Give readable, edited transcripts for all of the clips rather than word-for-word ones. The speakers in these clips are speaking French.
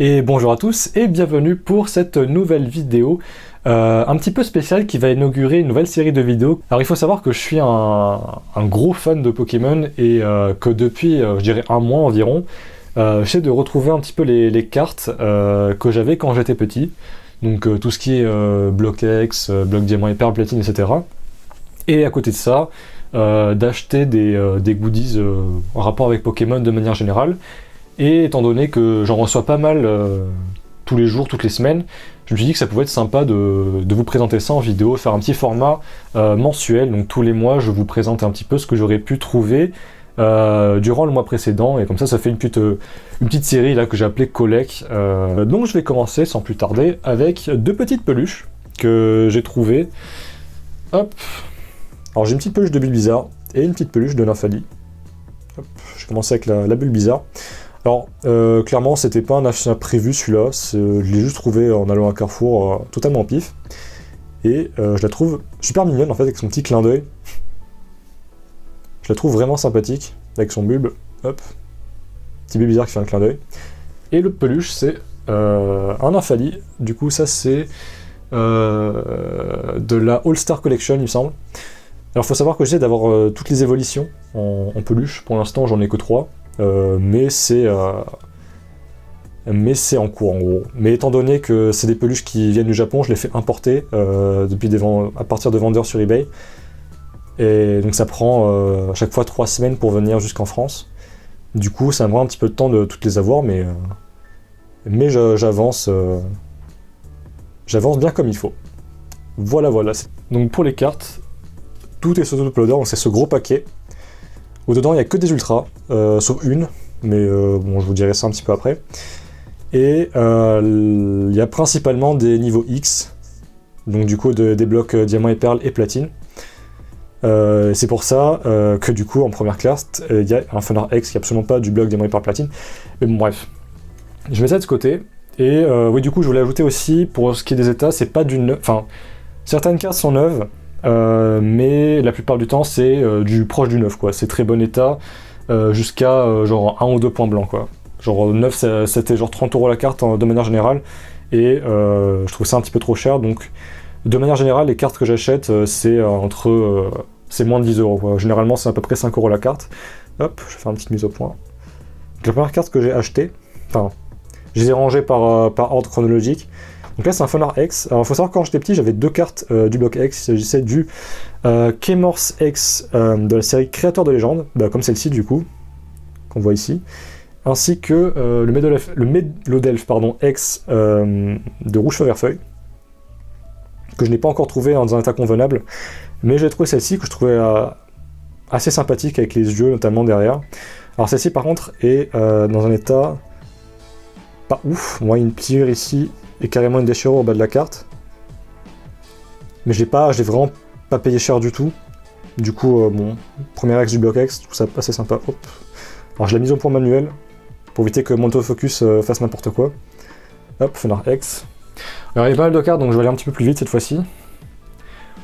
Et bonjour à tous et bienvenue pour cette nouvelle vidéo un petit peu spéciale qui va inaugurer une nouvelle série de vidéos. Alors il faut savoir que je suis un gros fan de Pokémon et que depuis je dirais un mois environ, j'essaie de retrouver un petit peu les cartes que j'avais quand j'étais petit. Donc tout ce qui est Bloc X, Bloc Diamant et Perle, Platine, etc. Et à côté de ça, d'acheter des goodies en rapport avec Pokémon de manière générale. Et étant donné que j'en reçois pas mal tous les jours, toutes les semaines, je me suis dit que ça pouvait être sympa de vous présenter ça en vidéo, faire un petit format mensuel. Donc tous les mois, je vous présente un petit peu ce que j'aurais pu trouver durant le mois précédent. Et comme ça fait une petite série là que j'ai appelée Collect. Donc je vais commencer sans plus tarder avec deux petites peluches que j'ai trouvées. Hop. Alors j'ai une petite peluche de Bulbizarre et une petite peluche de Nymphalie. Hop. Je vais commencer avec la Bulbizarre. Alors, clairement, c'était pas un achat prévu celui-là, je l'ai juste trouvé en allant à Carrefour totalement pif. Et je la trouve super mignonne en fait, avec son petit clin d'œil. Je la trouve vraiment sympathique, avec son bulbe, hop. Petit Bulbizarre qui fait un clin d'œil. Et l'autre peluche, c'est un Nymphalie. Du coup, ça c'est de la All-Star Collection, il me semble. Alors, faut savoir que j'essaie d'avoir toutes les évolutions en peluche. Pour l'instant, j'en ai que 3. Mais c'est en cours en gros. Mais étant donné que c'est des peluches qui viennent du Japon, je les fais importer à partir de vendeurs sur eBay. Et donc ça prend à chaque fois 3 semaines pour venir jusqu'en France. Du coup ça me prend un petit peu de temps de toutes les avoir, mais j'avance bien comme il faut. Voilà. Donc pour les cartes, tout est sur Autoploader, donc c'est ce gros paquet. Au-dedans, il n'y a que des ultras, sauf une, mais bon, je vous dirai ça un petit peu après. Et il y a principalement des niveaux X, donc du coup des blocs diamant et perle et platine. C'est pour ça que du coup, en première classe, il y a un Funard X qui n'est absolument pas du bloc diamant et perle platine. Mais bon, bref. Je mets ça de ce côté. Et oui, du coup, je voulais ajouter aussi, pour ce qui est des états, c'est pas du neuf. Enfin, certaines cartes sont neuves. Mais la plupart du temps c'est du proche du neuf quoi, c'est très bon état jusqu'à genre 1 ou 2 points blancs quoi. Genre 9 c'était genre 30 € la carte de manière générale et je trouve ça un petit peu trop cher, donc de manière générale les cartes que j'achète c'est c'est moins de 10 € quoi. Généralement c'est à peu près 5 € la carte. Hop, je vais faire une petite mise au point. Donc, la première carte que j'ai achetée, enfin je les ai rangées par ordre chronologique. Donc là c'est un Funard X. Alors il faut savoir que quand j'étais petit j'avais 2 cartes du bloc X. Il s'agissait du Keymorse X de la série Créateur de légende, comme celle-ci du coup, qu'on voit ici, ainsi que le Mélodelfe X de Rouge Feu Vert Feuille, que je n'ai pas encore trouvé dans un état convenable, mais j'ai trouvé celle-ci que je trouvais assez sympathique avec les yeux notamment derrière. Alors celle-ci par contre est dans un état pas ouf. Moi il y a une pliure ici et carrément une déchirure au bas de la carte. Mais j'ai vraiment pas payé cher du tout. Du coup, bon, premier axe du bloc X, je trouve ça assez sympa. Hop. Alors je l'ai mise au point manuel, pour éviter que mon autofocus fasse n'importe quoi. Hop, Funard X. Alors il y a pas mal de cartes, donc je vais aller un petit peu plus vite cette fois-ci.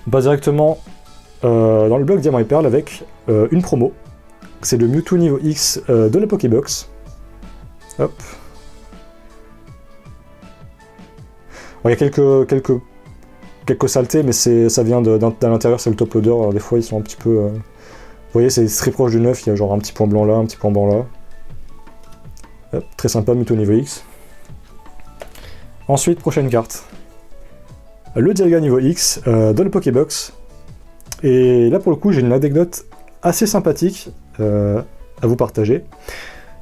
On passe directement dans le bloc Diamant et Perle avec une promo. C'est le Mewtwo niveau X de la Pokébox. Hop. Il y a quelques saletés, mais ça vient d'à l'intérieur, c'est le top loader. Alors des fois, ils sont un petit peu... Vous voyez, c'est très proche du neuf, il y a genre un petit point blanc là, un petit point blanc là. Hop, très sympa, Mewtwo niveau X. Ensuite, prochaine carte. Le Dialga niveau X de la Pokébox. Et là, pour le coup, j'ai une anecdote assez sympathique à vous partager.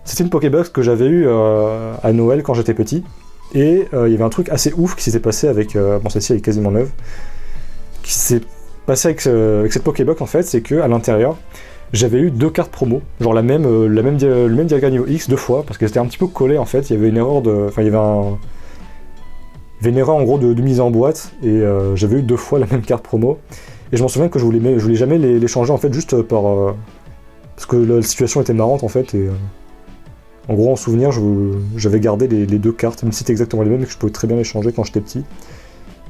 C'était une Pokébox que j'avais eue à Noël quand j'étais petit. Et il y avait un truc assez ouf qui s'était passé avec... bon, celle-ci elle est quasiment neuve. Qui s'est passé avec cette Pokébox en fait, c'est que à l'intérieur, j'avais eu 2 cartes promo. Genre le même Dialga niveau X 2 fois, parce que c'était un petit peu collé en fait. Il y avait une erreur de... Enfin, il y avait une erreur en gros de mise en boîte. Et j'avais eu 2 fois la même carte promo. Et je m'en souviens que je voulais jamais les changer en fait, juste par... parce que la situation était marrante en fait, et... En gros, en souvenir, j'avais gardé les 2 cartes, même si c'était exactement les mêmes, et que je pouvais très bien les changer quand j'étais petit.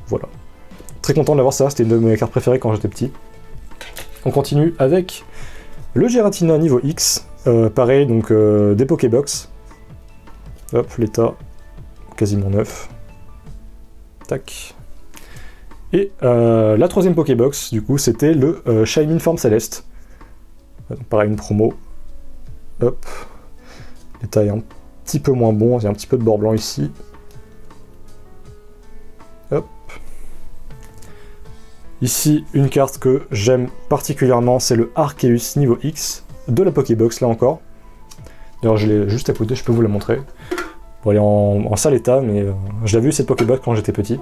Voilà. Très content d'avoir ça, c'était une de mes cartes préférées quand j'étais petit. On continue avec le Giratina niveau X, pareil, donc des Pokébox. Hop, l'état. quasiment neuf. Tac. Et la troisième Pokébox, du coup, c'était le Shaymin Forme Céleste. Pareil, une promo. Hop. L'état est un petit peu moins bon, il y a un petit peu de bord blanc ici. Hop. Ici, une carte que j'aime particulièrement, c'est le Arceus niveau X de la Pokébox, là encore. D'ailleurs, je l'ai juste à côté, je peux vous la montrer. Bon, elle est en sale état, mais je l'avais vu cette Pokébox quand j'étais petit.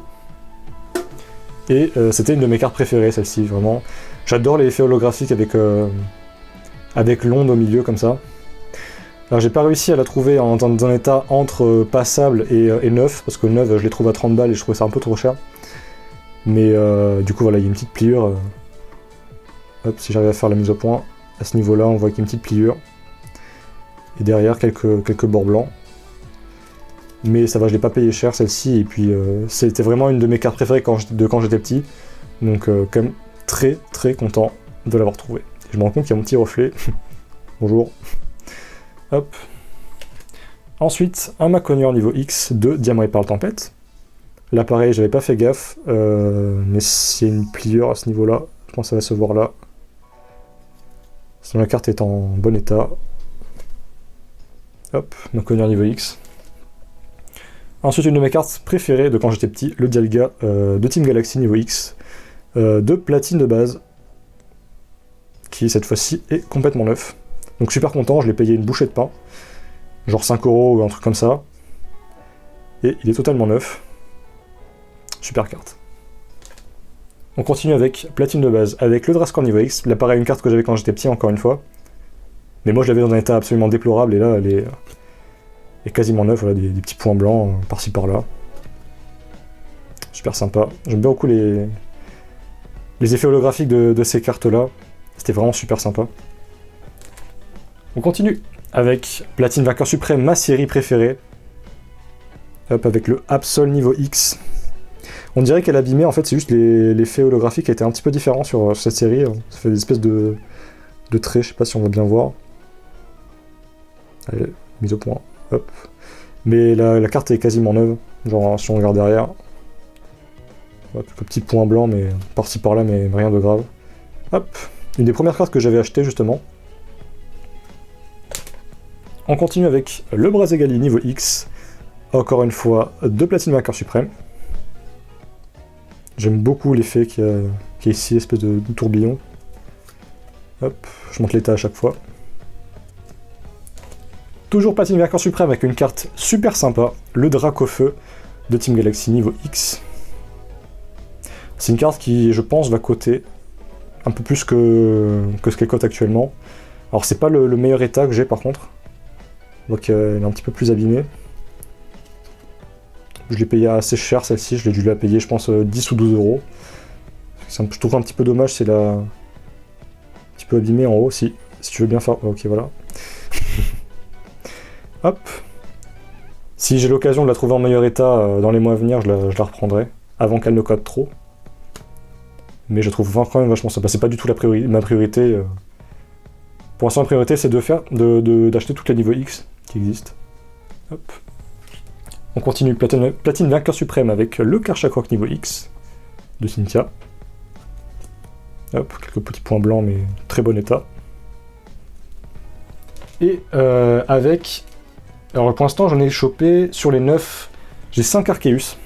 Et c'était une de mes cartes préférées, celle-ci, vraiment. J'adore les effets holographiques avec l'onde au milieu, comme ça. Alors, j'ai pas réussi à la trouver dans un état entre passable et neuf, parce que neuf, je les trouve à 30 balles et je trouvais ça un peu trop cher. Mais du coup, voilà, il y a une petite pliure. Hop, si j'arrive à faire la mise au point, à ce niveau-là, on voit qu'il y a une petite pliure. Et derrière, quelques bords blancs. Mais ça va, je l'ai pas payé cher celle-ci, et puis c'était vraiment une de mes cartes préférées quand j'étais petit. Donc quand même très très content de l'avoir trouvée. Je me rends compte qu'il y a mon petit reflet. Bonjour. Hop. Ensuite, un Maconior niveau X de Diamant et Perle Tempête. Là pareil, j'avais pas fait gaffe, mais s'il y a une pliure à ce niveau-là, je pense que ça va se voir là. Sinon la carte est en bon état. Hop, Maconior niveau X. Ensuite, une de mes cartes préférées de quand j'étais petit, le Dialga de Team Galaxy niveau X, de platine de base, qui cette fois-ci est complètement neuf. Donc super content, je l'ai payé une bouchée de pain, genre 5 € ou un truc comme ça, et il est totalement neuf. Super carte. On continue avec platine de base, avec le Drascore niveau X, là pareil, une carte que j'avais quand j'étais petit encore une fois, mais moi je l'avais dans un état absolument déplorable, et là elle est quasiment neuf, voilà, des petits points blancs par-ci par-là. Super sympa. J'aime bien beaucoup les effets holographiques de ces cartes-là. C'était vraiment super sympa. On continue avec Platine Vainqueur Suprême, ma série préférée. Hop, avec le Absol niveau X. On dirait qu'elle abîmait, en fait, c'est juste l'effet holographique qui était un petit peu différent sur cette série. Ça fait des espèces de traits, je sais pas si on va bien voir. Allez, mise au point. Hop. Mais la carte est quasiment neuve, genre si on regarde derrière. Hop, quelques petits points blancs, mais par-ci par-là, mais rien de grave. Hop, une des premières cartes que j'avais achetées justement. On continue avec le Brazegali niveau X. Encore une fois, de Platine Vainqueur Suprême. J'aime beaucoup l'effet qu'il y a ici, espèce de tourbillon. Hop, je monte l'état à chaque fois. Toujours Platine Vainqueur Suprême avec une carte super sympa, le Dracofeu de Team Galaxy niveau X. C'est une carte qui, je pense, va coter un peu plus que ce qu'elle cote actuellement. Alors c'est pas le meilleur état que j'ai par contre. Donc elle est un petit peu plus abîmée. Je l'ai payé assez cher celle-ci, je l'ai dû la payer je pense 10 ou 12 €. Je trouve un petit peu dommage, c'est un petit peu abîmé en haut, si tu veux bien faire... Ok, voilà. Hop. Si j'ai l'occasion de la trouver en meilleur état dans les mois à venir, je la reprendrai, avant qu'elle ne cote trop. Mais je trouve quand même vachement sympa, c'est pas du tout ma priorité. Pour l'instant, la priorité c'est d'acheter toutes les niveaux X qui existent. Hop. On continue Platine Vainqueur Suprême avec le Karchakrok niveau X de Cynthia. Hop, quelques petits points blancs mais très bon état. Et avec... Alors pour l'instant j'en ai chopé sur les 9, j'ai 5 Arceus.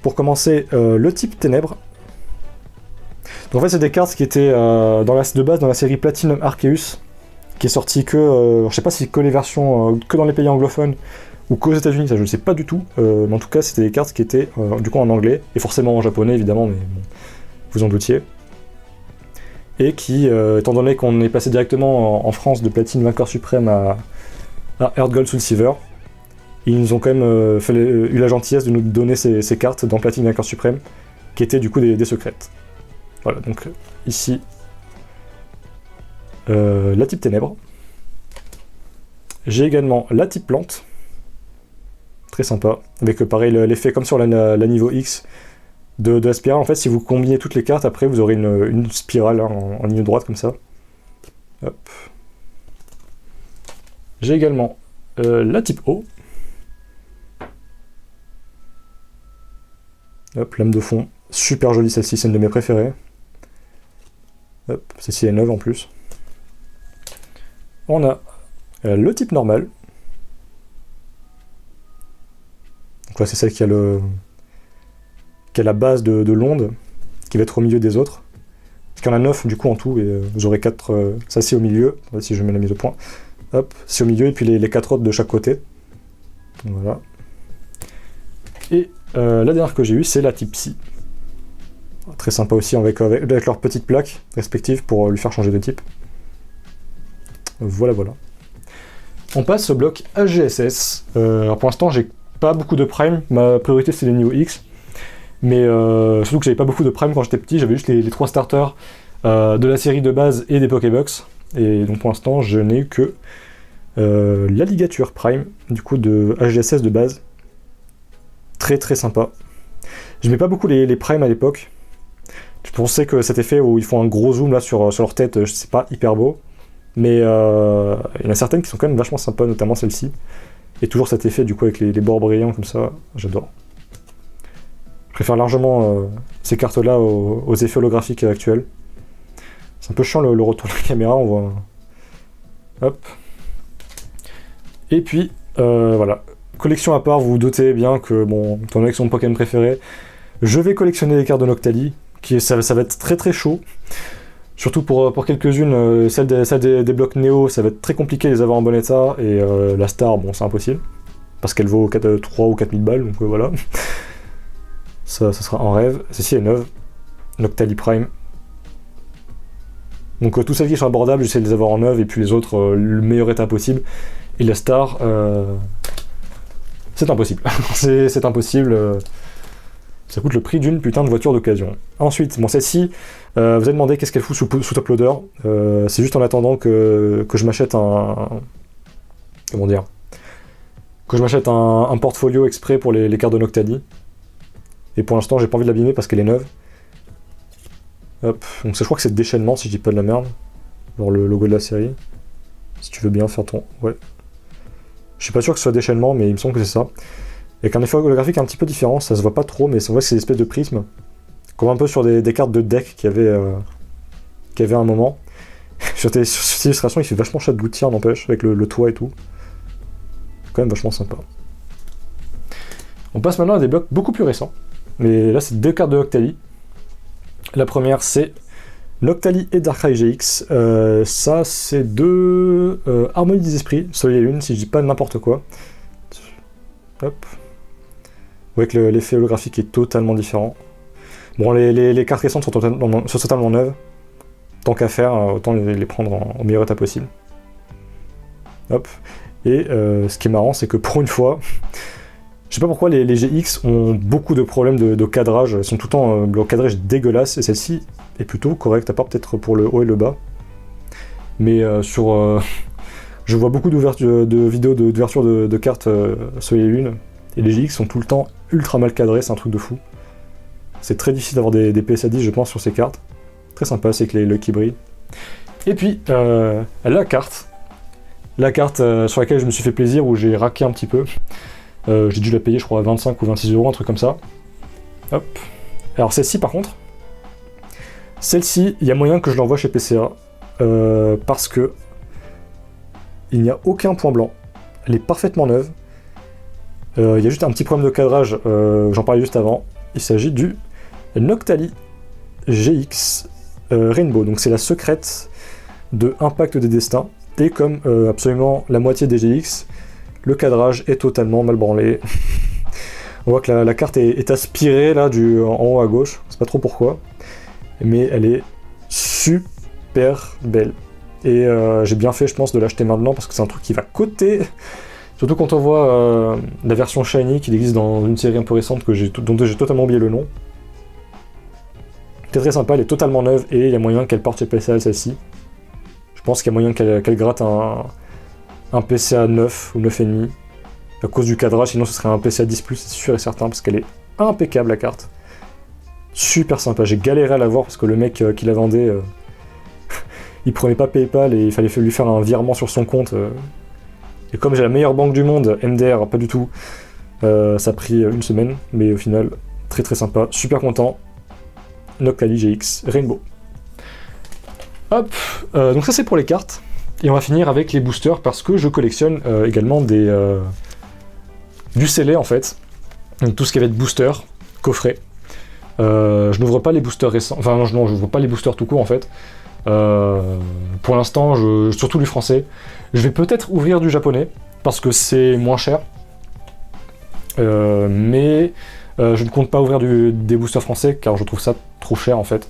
Pour commencer, le type Ténèbres. Donc en fait c'est des cartes qui étaient de base dans la série Platinum Arceus, qui est sortie que, je sais pas si que les versions, que dans les pays anglophones, ou qu'aux États-Unis, ça je ne sais pas du tout, mais en tout cas c'était des cartes qui étaient du coup en anglais, et forcément en japonais évidemment, mais bon, vous en doutiez. Et qui, étant donné qu'on est passé directement en France de Platine Vainqueur Suprême à Heart Gold Soul Silver, ils nous ont quand même eu la gentillesse de nous donner ces cartes dans Platine Vainqueur Suprême, qui étaient du coup des secrètes. Voilà, donc ici, la type Ténèbres. J'ai également la type Plante, très sympa, avec pareil l'effet comme sur la niveau X de la spirale. En fait, si vous combinez toutes les cartes, après vous aurez une spirale hein, en ligne droite comme ça. Hop. J'ai également la type O, Hop, lame de fond, super jolie celle-ci, c'est une de mes préférées. Hop, celle-ci est neuve en plus. On a le type normal. Donc là c'est celle qui a la base de l'onde, qui va être au milieu des autres. Parce qu'il y en a 9 du coup en tout, et vous aurez 4, ça c'est au milieu, si je mets la mise au point. Hop, c'est au milieu, et puis les 4 autres de chaque côté. Voilà. Et la dernière que j'ai eue, c'est la type C. Très sympa aussi, avec leurs petites plaques respectives pour lui faire changer de type. Voilà, voilà. On passe au bloc HGSS. Alors pour l'instant, j'ai pas beaucoup de prime, ma priorité c'est les Neo X. Mais surtout que j'avais pas beaucoup de prime quand j'étais petit, j'avais juste les 3 starters de la série de base et des Pokébox. Et donc pour l'instant, je n'ai eu que la ligature prime, du coup de HGSS de base. Très très sympa. Je mets pas beaucoup les primes à l'époque. Je pensais que cet effet où ils font un gros zoom là sur leur tête, c'est pas hyper beau. Mais il y en a certaines qui sont quand même vachement sympas, notamment celle-ci. Et toujours cet effet du coup avec les bords brillants comme ça, j'adore. Je préfère largement ces cartes-là aux effets holographiques actuels. C'est un peu chiant le retour de la caméra, on voit. Hop. Et puis, voilà. Collection à part, vous vous doutez bien que, bon, étant donné que c'est mon Pokémon préféré, je vais collectionner les cartes de Noctali, ça va être très très chaud. Surtout pour quelques-unes, celles des blocs Néo, ça va être très compliqué de les avoir en bon état, et la Star, bon, c'est impossible. Parce qu'elle vaut 3 ou 4000 balles, donc voilà. Ça sera en rêve. Celle-ci est neuve. Noctali Prime. Donc toutes celles qui sont abordables, j'essaie de les avoir en neuve, et puis les autres, le meilleur état possible. Et la Star, c'est impossible. c'est impossible. Ça coûte le prix d'une putain de voiture d'occasion. Ensuite, bon, celle-ci, vous avez demandé qu'est-ce qu'elle fout sous top loader. C'est juste en attendant que je m'achète comment dire, que je m'achète un portfolio exprès pour les cartes de Noctali. Et pour l'instant, j'ai pas envie de l'abîmer parce qu'elle est neuve. Hop, donc ça, je crois que c'est déchaînement si je dis pas de la merde. Genre le logo de la série. Si tu veux bien faire ton... Ouais. Je suis pas sûr que ce soit déchaînement, mais il me semble que c'est ça. Avec un effet holographique un petit peu différent, ça se voit pas trop, mais c'est vrai que c'est des espèces de prismes. Comme un peu sur des cartes de deck qu'il y avait à un moment. sur cette illustration, il fait vachement chat de gouttière, n'empêche, avec le toit et tout. C'est quand même vachement sympa. On passe maintenant à des blocs beaucoup plus récents. Mais là, c'est 2 cartes de Noctali. La première, c'est Noctali et Darkrai GX. Ça, c'est 2 Harmonie des Esprits, Soleil et Lune, si je dis pas n'importe quoi. Hop. Vous voyez que l'effet holographique est totalement différent. Bon, les cartes récentes sont totalement neuves. Tant qu'à faire, autant les prendre au meilleur état possible. Hop. Et ce qui est marrant, c'est que pour une fois, je sais pas pourquoi les GX ont beaucoup de problèmes de cadrage. Elles sont tout le temps leur cadrage dégueulasse, et celle-ci est plutôt correcte, à part peut-être pour le haut et le bas. Mais je vois beaucoup de vidéos d'ouverture de cartes Soleil et Lune, et les GX sont tout le temps ultra mal cadrés, c'est un truc de fou. C'est très difficile d'avoir des PSA 10, je pense, sur ces cartes. Très sympa, c'est que l'œil qui brille. Et puis, la carte sur laquelle je me suis fait plaisir, où j'ai raqué un petit peu. J'ai dû la payer, je crois, 25 ou 26 euros, un truc comme ça. Hop. Alors celle-ci, par contre, il y a moyen que je l'envoie chez PCA, parce que il n'y a aucun point blanc. Elle est parfaitement neuve. Il y a juste un petit problème de cadrage, j'en parlais juste avant. Il s'agit du Noctali GX Rainbow. Donc c'est la secrète de Impact des Destins. Et comme absolument la moitié des GX, le cadrage est totalement mal branlé. On voit que la carte est aspirée là en haut à gauche, je sais pas trop pourquoi, mais elle est super belle. Et j'ai bien fait, je pense, de l'acheter maintenant parce que c'est un truc qui va coûter. Surtout quand on voit la version Shiny qui existe dans une série un peu récente dont j'ai totalement oublié le nom. C'est très sympa, elle est totalement neuve et il y a moyen qu'elle parte chez PCA celle-ci. Je pense qu'il y a moyen qu'elle gratte un PCA 9 ou 9,5 à cause du cadrage, sinon ce serait un PCA 10+, c'est sûr et certain, parce qu'elle est impeccable la carte. Super sympa, j'ai galéré à la voir parce que le mec qui la vendait, il prenait pas PayPal et il fallait lui faire un virement sur son compte. Et comme j'ai la meilleure banque du monde, MDR, pas du tout, ça a pris une semaine, mais au final, Très très sympa, super content. Noctali GX Rainbow. Hop, donc ça c'est pour les cartes. Et on va finir avec les boosters parce que je collectionne également du scellé en fait. Donc tout ce qui va être booster, coffret. Je n'ouvre pas les boosters récents, enfin non, je n'ouvre pas les boosters tout court en fait. Pour l'instant, surtout du français. Je vais peut-être ouvrir du japonais parce que c'est moins cher. Mais je ne compte pas ouvrir des boosters français car je trouve ça trop cher en fait.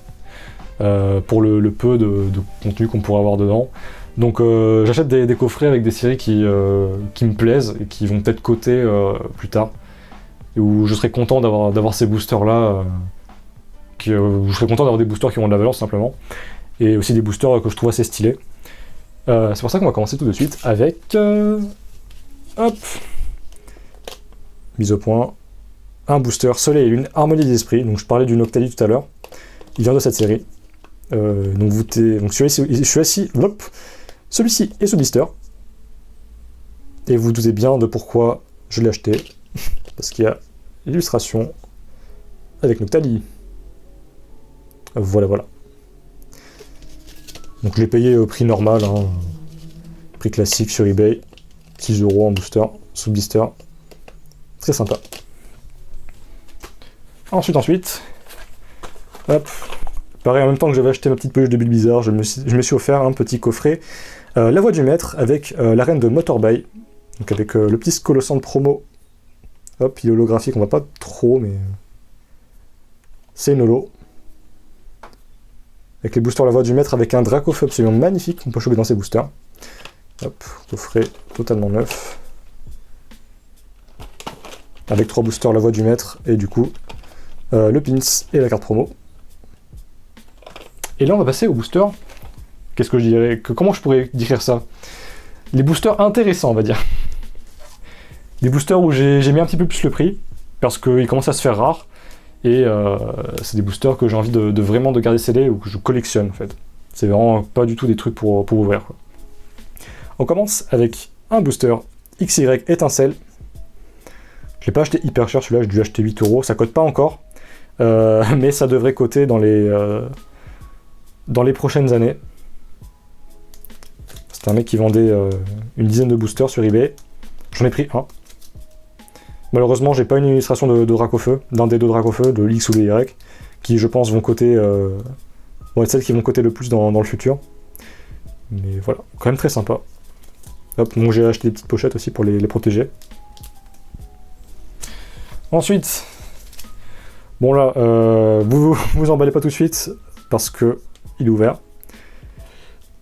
Pour le peu de contenu qu'on pourrait avoir dedans. Donc j'achète des coffrets avec des séries qui me plaisent et qui vont peut-être coter plus tard. Et où je serais content d'avoir ces boosters là. Où je serais content d'avoir des boosters qui ont de la valeur simplement. Et aussi des boosters que je trouve assez stylés. C'est pour ça qu'on va commencer tout de suite avec... hop, mise au point. Un booster Soleil et Lune, Harmonie des Esprits. Donc je parlais du Noctali tout à l'heure. Il vient de cette série. Donc celui-ci est sous blister. Et vous vous doutez bien de pourquoi je l'ai acheté. Parce qu'il y a l'illustration avec Noctali. Voilà. Donc je l'ai payé au prix normal, hein, prix classique sur eBay. 6 € en booster, sous blister. Très sympa. Ensuite. Hop. Pareil, en même temps que j'avais acheté ma petite peluche de Bulbizarre, je me suis offert un petit coffret La Voix du Maître avec l'arène de Motorbay, donc avec le petit Scolossand de promo. Hop, il est holographique, on voit pas trop, mais c'est une holo. Avec les boosters La Voix du Maître, avec un Dracofeu absolument magnifique qu'on peut choper dans ces boosters. Hop, coffret totalement neuf. Avec 3 boosters La Voix du Maître et du coup le pins et la carte promo. Et là, on va passer aux boosters. Qu'est-ce que je dirais comment je pourrais décrire ça? Les boosters intéressants, on va dire. Des boosters où j'ai mis un petit peu plus le prix, parce qu'ils commencent à se faire rares. Et c'est des boosters que j'ai envie de vraiment de garder scellés ou que je collectionne, en fait. C'est vraiment pas du tout des trucs pour ouvrir, quoi. On commence avec un booster XY Étincelle. Je l'ai pas acheté hyper cher, celui-là, j'ai dû acheter 8 €. Ça cote pas encore, mais ça devrait coter dans les prochaines années. C'est un mec qui vendait une dizaine de boosters sur eBay. J'en ai pris un. Malheureusement, j'ai pas une illustration de Dracofeu, d'un des deux Dracofeu, de l'X ou de Y, qui je pense vont coter, vont être celles qui vont coter le plus dans le futur. Mais voilà, quand même très sympa. Hop, bon, j'ai acheté des petites pochettes aussi pour les protéger. Ensuite, bon là, vous emballez pas tout de suite parce que il est ouvert.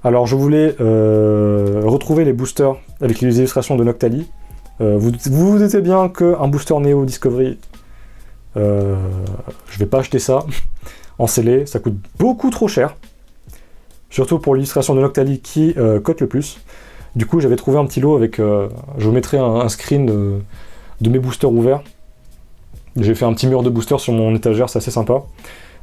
Alors je voulais retrouver les boosters avec les illustrations de Noctali. Vous vous doutez bien qu'un booster Neo Discovery, je vais pas acheter ça en scellé, ça coûte beaucoup trop cher. Surtout pour l'illustration de Noctali qui cote le plus. Du coup j'avais trouvé un petit lot avec, je vous mettrai un screen de mes boosters ouverts. J'ai fait un petit mur de boosters sur mon étagère, c'est assez sympa.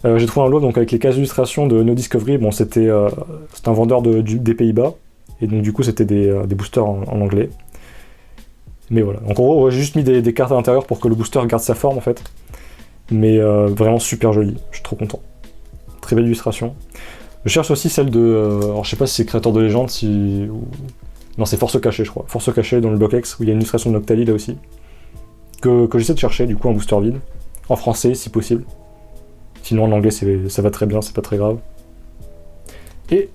J'ai trouvé un lot donc avec les cases d'illustration de No Discovery. Bon, c'était un vendeur des Pays-Bas, et donc du coup c'était des boosters en anglais. Mais voilà, donc en gros j'ai juste mis des cartes à l'intérieur pour que le booster garde sa forme en fait. Mais vraiment super joli, je suis trop content. Très belle illustration. Je cherche aussi celle de... alors je sais pas si c'est Créateur de Légende, non c'est Force Cachée je crois. Force Cachée dans le bloc X, où il y a une illustration de Noctali là aussi. Que j'essaie de chercher, du coup, un booster vide. En français, si possible. Sinon, en anglais, ça va très bien, c'est pas très grave. Et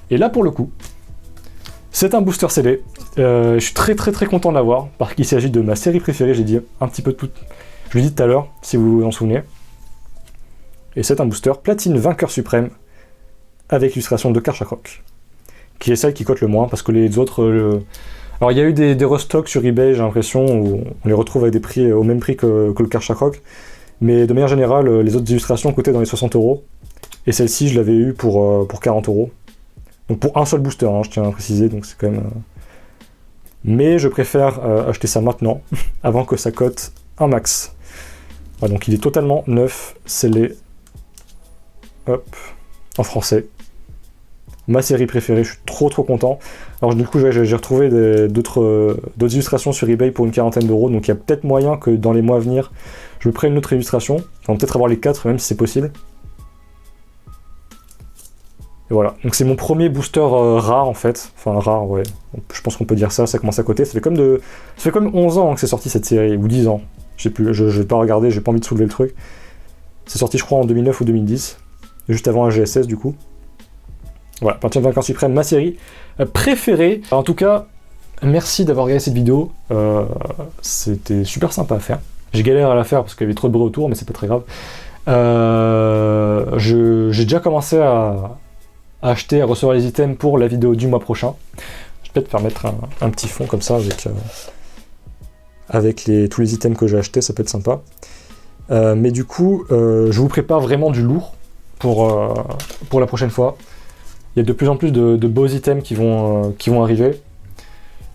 là, pour le coup, c'est un booster scellé. Je suis très content de l'avoir, parce qu'il s'agit de ma série préférée, j'ai dit un petit peu de tout. Je l'ai dit tout à l'heure, si vous vous en souvenez. Et c'est un booster Platine Vainqueur Suprême, avec l'illustration de Karchakroc, qui est celle qui cote le moins, parce que les autres... Alors il y a eu des restocks sur eBay, j'ai l'impression, où on les retrouve avec des prix au même prix que le Karchakroc, mais de manière générale, les autres illustrations coûtaient dans les 60 €, et celle-ci je l'avais eu pour 40 €. Donc pour un seul booster, hein, je tiens à préciser, donc c'est quand même... Mais je préfère acheter ça maintenant, avant que ça cote un max. Voilà, donc il est totalement neuf, scellé, hop, en français. Ma série préférée, je suis trop content. Alors du coup j'ai retrouvé d'autres illustrations sur eBay pour une 40aine €, donc il y a peut-être moyen que dans les mois à venir Je me prends une autre illustration. On va peut-être avoir les 4 même si c'est possible. Et voilà, donc c'est mon premier booster rare en fait. Enfin rare, ouais. Je pense qu'on peut dire ça, ça commence à côté. Ça fait comme 11 ans que c'est sorti cette série, ou 10 ans. Je sais plus, je vais pas regarder, j'ai pas envie de soulever le truc. C'est sorti je crois en 2009 ou 2010. Juste avant un GSS du coup. Voilà, Pentium Vainqueur Suprême, ma série préférée. En tout cas, merci d'avoir regardé cette vidéo. C'était super sympa à faire. J'ai galéré à la faire parce qu'il y avait trop de bruit autour, mais c'est pas très grave. J'ai déjà commencé à acheter, à recevoir les items pour la vidéo du mois prochain. Je vais peut-être faire mettre un petit fond comme ça avec tous les items que j'ai achetés, ça peut être sympa. Mais du coup, je vous prépare vraiment du lourd pour la prochaine fois. Il y a de plus en plus de beaux items qui vont arriver.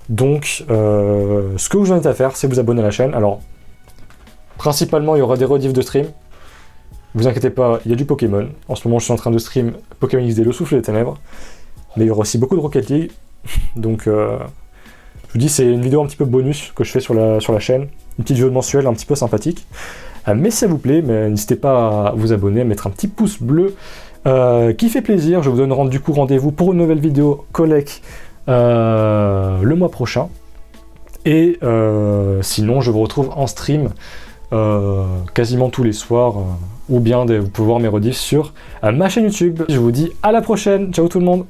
Donc, ce que je vous invite à faire, c'est vous abonner à la chaîne. Alors, principalement, il y aura des rediffs de stream. Vous inquiétez pas, il y a du Pokémon. En ce moment, je suis en train de stream Pokémon XD, le souffle des ténèbres. Mais il y aura aussi beaucoup de Rocket League. Donc, je vous dis, c'est une vidéo un petit peu bonus que je fais sur la chaîne. Une petite vidéo mensuelle un petit peu sympathique. Mais si ça vous plaît, n'hésitez pas à vous abonner, à mettre un petit pouce bleu qui fait plaisir. Je vous donne du coup rendez-vous pour une nouvelle vidéo collecte le mois prochain. Et sinon, je vous retrouve en stream quasiment tous les soirs. Ou bien vous pouvez voir mes rediffs sur ma chaîne YouTube. Je vous dis à la prochaine. Ciao tout le monde.